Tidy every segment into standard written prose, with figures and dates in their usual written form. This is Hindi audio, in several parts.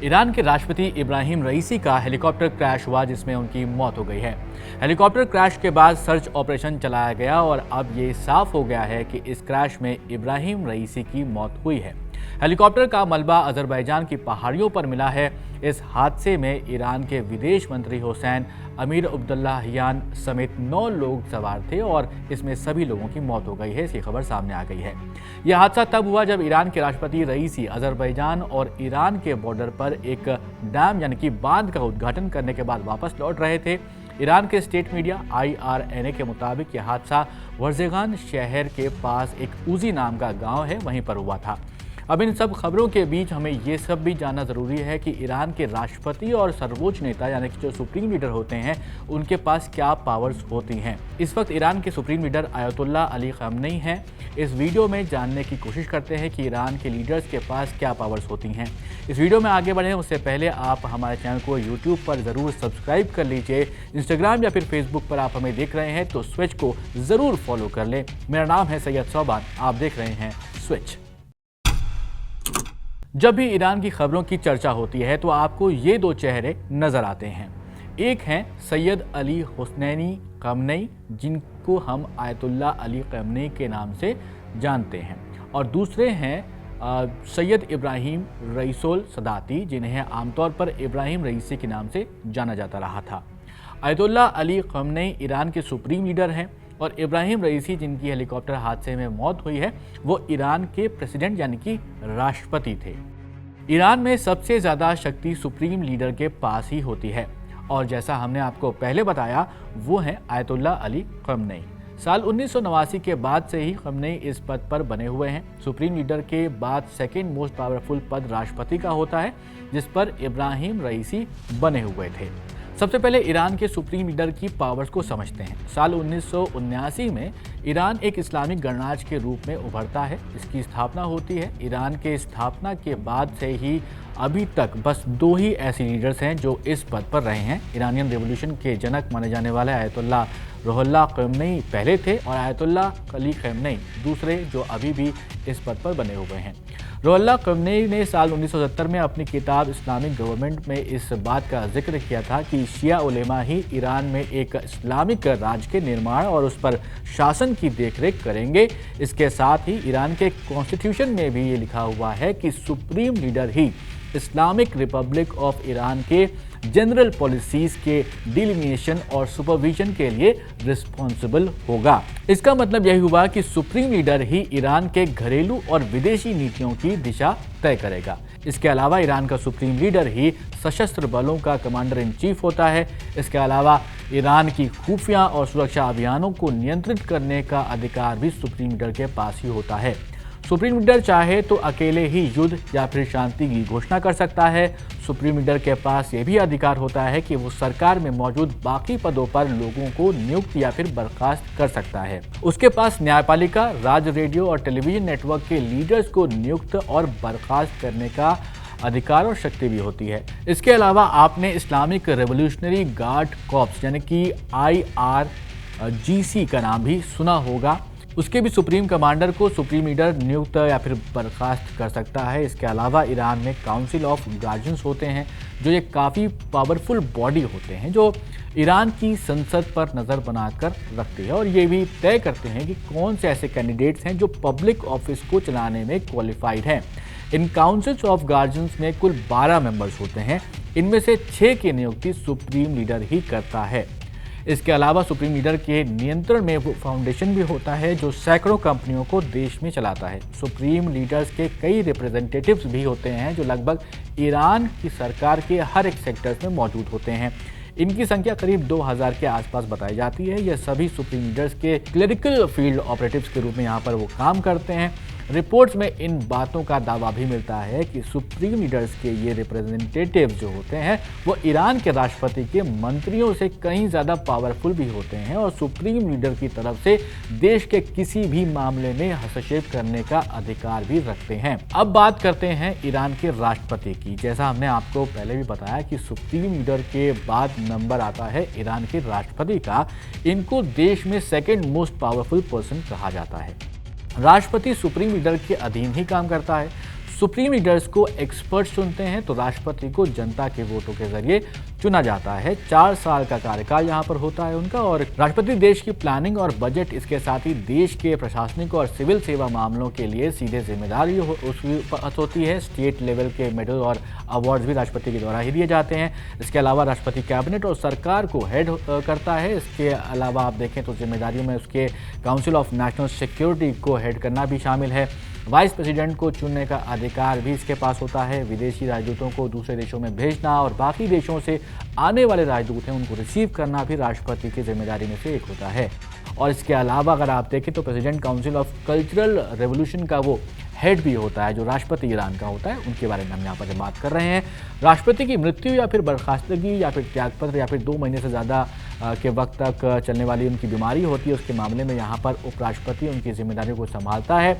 ईरान के राष्ट्रपति इब्राहिम रईसी का हेलीकॉप्टर क्रैश हुआ जिसमें उनकी मौत हो गई है। हेलीकॉप्टर क्रैश के बाद सर्च ऑपरेशन चलाया गया और अब ये साफ हो गया है कि इस क्रैश में इब्राहिम रईसी की मौत हुई है। हेलीकॉप्टर का मलबा अजरबैजान की पहाड़ियों पर मिला है। इस हादसे में ईरान के विदेश मंत्री हुसैन अमीर अब्दुल्लाहियान समेत 9 लोग सवार थे और इसमें सभी लोगों की मौत हो गई है। इसकी खबर सामने आ गई है। यह हादसा तब हुआ जब ईरान के राष्ट्रपति रईसी अजरबैजान और ईरान के बॉर्डर पर एक डैम यानी कि बांध का उद्घाटन करने के बाद वापस लौट रहे थे। ईरान के स्टेट मीडिया IRNA के मुताबिक यह हादसा वर्जेगान शहर के पास एक उजी नाम का गांव है वहीं पर हुआ था। अब इन सब खबरों के बीच हमें ये सब भी जानना ज़रूरी है कि ईरान के राष्ट्रपति और सर्वोच्च नेता यानी कि जो सुप्रीम लीडर होते हैं उनके पास क्या पावर्स होती हैं। इस वक्त ईरान के सुप्रीम लीडर आयतुल्ला अली खamenei हैं। इस वीडियो में जानने की कोशिश करते हैं कि ईरान के लीडर्स के पास क्या पावर्स होती हैं। इस वीडियो में आगे बढ़ें उससे पहले आप हमारे चैनल को यूट्यूब पर ज़रूर सब्सक्राइब कर लीजिए। इंस्टाग्राम या फिर फेसबुक पर आप हमें देख रहे हैं तो स्विच को ज़रूर फॉलो कर लें। मेरा नाम है सैयद सोबान, आप देख रहे हैं स्विच। जब भी ईरान की खबरों की चर्चा होती है तो आपको ये 2 चेहरे नजर आते हैं। एक हैं सैयद अली हुसैनी खamenei जिनको हम आयतुल्ला अली खamenei के नाम से जानते हैं और दूसरे हैं सैयद इब्राहिम रईसोल सदाती जिन्हें आमतौर पर इब्राहिम रईसी के नाम से जाना जाता रहा था। आयतुल्ला अली खamenei ईरान के सुप्रीम लीडर हैं और इब्राहिम रईसी जिनकी हेलीकॉप्टर हादसे में मौत हुई है वो ईरान के प्रेसिडेंट यानी कि राष्ट्रपति थे। ईरान में सबसे ज़्यादा शक्ति सुप्रीम लीडर के पास ही होती है और जैसा हमने आपको पहले बताया वो हैं आयतुल्ला अली खamenei। साल 1989 के बाद से ही खamenei इस पद पर बने हुए हैं। सुप्रीम लीडर के बाद सेकेंड मोस्ट पावरफुल पद राष्ट्रपति का होता है जिस पर इब्राहिम रईसी बने हुए थे। सबसे पहले ईरान के सुप्रीम लीडर की पावर्स को समझते हैं। साल 1979 में ईरान एक इस्लामिक गणराज्य के रूप में उभरता है। इसकी स्थापना होती है। ईरान के स्थापना के बाद से ही अभी तक बस 2 ही ऐसे लीडर्स हैं जो इस पद पर रहे हैं। ईरानियन रेवोल्यूशन के जनक माने जाने वाले आयतुल्ला रुहुल्लाह खamenei पहले थे और आयतुल्ला अली खamenei दूसरे जो अभी भी इस पद पर बने हुए हैं। रुहुल्लाह खamenei ने साल 1970 में अपनी किताब इस्लामिक गवर्नमेंट में इस बात का जिक्र किया था कि शिया उलेमा ही ईरान में एक इस्लामिक राज्य के निर्माण और उस पर शासन की देखरेख करेंगे। इसके साथ ही ईरान के कॉन्स्टिट्यूशन में भी ये लिखा हुआ है कि supreme leader he Islamic Republic of Iran के जनरल पॉलिसीज के डिलिमिनेशन और सुपरविजन के लिए रिस्पॉन्सिबल होगा। इसका मतलब यही हुआ कि सुप्रीम लीडर ही ईरान के घरेलू और विदेशी नीतियों की दिशा तय करेगा। इसके अलावा ईरान का सुप्रीम लीडर ही सशस्त्र बलों का कमांडर इन चीफ होता है। इसके अलावा ईरान की खुफिया और सुरक्षा अभियानों को नियंत्रित करने का अधिकार भी सुप्रीम लीडर के पास ही होता है। सुप्रीम लीडर चाहे तो अकेले ही युद्ध या फिर शांति की घोषणा कर सकता है। सुप्रीम लीडर के पास ये भी अधिकार होता है कि वो सरकार में मौजूद बाकी पदों पर लोगों को नियुक्त या फिर बर्खास्त कर सकता है। उसके पास न्यायपालिका, राज्य रेडियो और टेलीविजन नेटवर्क के लीडर्स को नियुक्त और बर्खास्त करने का अधिकार और शक्ति भी होती है। इसके अलावा आपने इस्लामिक रेवोल्यूशनरी गार्ड कॉर्प्स यानी कि IRGC का नाम भी सुना होगा। उसके भी सुप्रीम कमांडर को सुप्रीम लीडर नियुक्त या फिर बर्खास्त कर सकता है। इसके अलावा ईरान में काउंसिल ऑफ गार्जियंस होते हैं जो ये काफ़ी पावरफुल बॉडी होते हैं जो ईरान की संसद पर नज़र बनाकर रखती है और ये भी तय करते हैं कि कौन से ऐसे कैंडिडेट्स हैं जो पब्लिक ऑफिस को चलाने में क्वालिफाइड हैं। इन काउंसिल्स ऑफ गार्जियंस में कुल 12 मेंबर्स होते हैं। इनमें से 6 की नियुक्ति सुप्रीम लीडर ही करता है। इसके अलावा सुप्रीम लीडर के नियंत्रण में वो फाउंडेशन भी होता है जो सैकड़ों कंपनियों को देश में चलाता है। सुप्रीम लीडर्स के कई रिप्रेजेंटेटिव्स भी होते हैं जो लगभग ईरान की सरकार के हर एक सेक्टर्स में मौजूद होते हैं। इनकी संख्या करीब 2000 के आसपास बताई जाती है। यह सभी सुप्रीम लीडर्स के क्लरिकल फील्ड ऑपरेटिव्स के रूप में यहाँ पर वो काम करते हैं। रिपोर्ट्स में इन बातों का दावा भी मिलता है कि सुप्रीम लीडर्स के ये रिप्रेजेंटेटिव जो होते हैं वो ईरान के राष्ट्रपति के मंत्रियों से कहीं ज़्यादा पावरफुल भी होते हैं और सुप्रीम लीडर की तरफ से देश के किसी भी मामले में हस्तक्षेप करने का अधिकार भी रखते हैं। अब बात करते हैं ईरान के राष्ट्रपति की। जैसा हमने आपको पहले भी बताया कि सुप्रीम लीडर के बाद नंबर आता है ईरान के राष्ट्रपति का। इनको देश में सेकेंड मोस्ट पावरफुल पर्सन कहा जाता है। राष्ट्रपति सुप्रीम लीडर के अधीन ही काम करता है। सुप्रीम लीडर्स को एक्सपर्ट चुनते हैं तो राष्ट्रपति को जनता के वोटों के जरिए चुना जाता है। 4 साल का कार्यकाल यहाँ पर होता है उनका, और राष्ट्रपति देश की प्लानिंग और बजट, इसके साथ ही देश के प्रशासनिक और सिविल सेवा मामलों के लिए सीधे जिम्मेदारी उसकी होती है। स्टेट लेवल के मेडल और अवार्ड्स भी राष्ट्रपति के द्वारा ही दिए जाते हैं। इसके अलावा राष्ट्रपति कैबिनेट और सरकार को हेड करता है। इसके अलावा आप देखें तो जिम्मेदारियों में उसके काउंसिल ऑफ नेशनल सिक्योरिटी को हेड करना भी शामिल है। वाइस प्रेसिडेंट को चुनने का अधिकार भी इसके पास होता है। विदेशी राजदूतों को दूसरे देशों में भेजना और बाकी देशों से आने वाले राजदूत हैं उनको रिसीव करना भी राष्ट्रपति की जिम्मेदारी में से एक होता है। और इसके अलावा अगर आप देखें तो president council of cultural revolution का वो हेड भी होता है, जो राष्ट्रपति ईरान का होता है। उनके बारे में हम यहाँ पर बात कर रहे हैं। राष्ट्रपति की मृत्यु या फिर बर्खास्तगी या फिर त्यागपत्र या फिर 2 महीने से ज़्यादा के वक्त तक चलने वाली उनकी बीमारी होती है, उसके मामले में यहाँ पर उपराष्ट्रपति उनकी जिम्मेदारियों को संभालता है।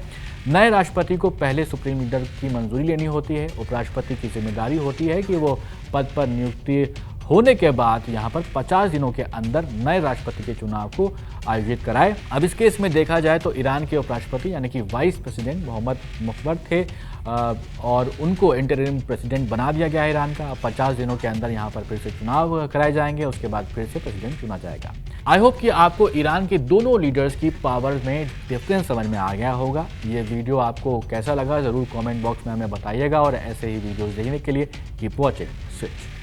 नए राष्ट्रपति को पहले सुप्रीम लीडर की मंजूरी लेनी होती है। उपराष्ट्रपति की जिम्मेदारी होती है कि वो पद पर नियुक्ति होने के बाद यहाँ पर 50 दिनों के अंदर नए राष्ट्रपति के चुनाव को आयोजित कराए। अब इस केस में देखा जाए तो ईरान के उपराष्ट्रपति यानी कि वाइस प्रेसिडेंट मोहम्मद मुख्बर थे और उनको इंटरिम प्रेसिडेंट बना दिया गया है ईरान का। अब 50 दिनों के अंदर यहाँ पर फिर से चुनाव कराए जाएंगे, उसके बाद फिर से प्रेसिडेंट चुना जाएगा। आई होप कि आपको ईरान के दोनों लीडर्स की पावर में डिफरेंस समझ में आ गया होगा। ये वीडियो आपको कैसा लगा ज़रूर कमेंट बॉक्स में हमें बताइएगा, और ऐसे ही वीडियोज़ देखने के लिए कीप वॉचिंग स्विच।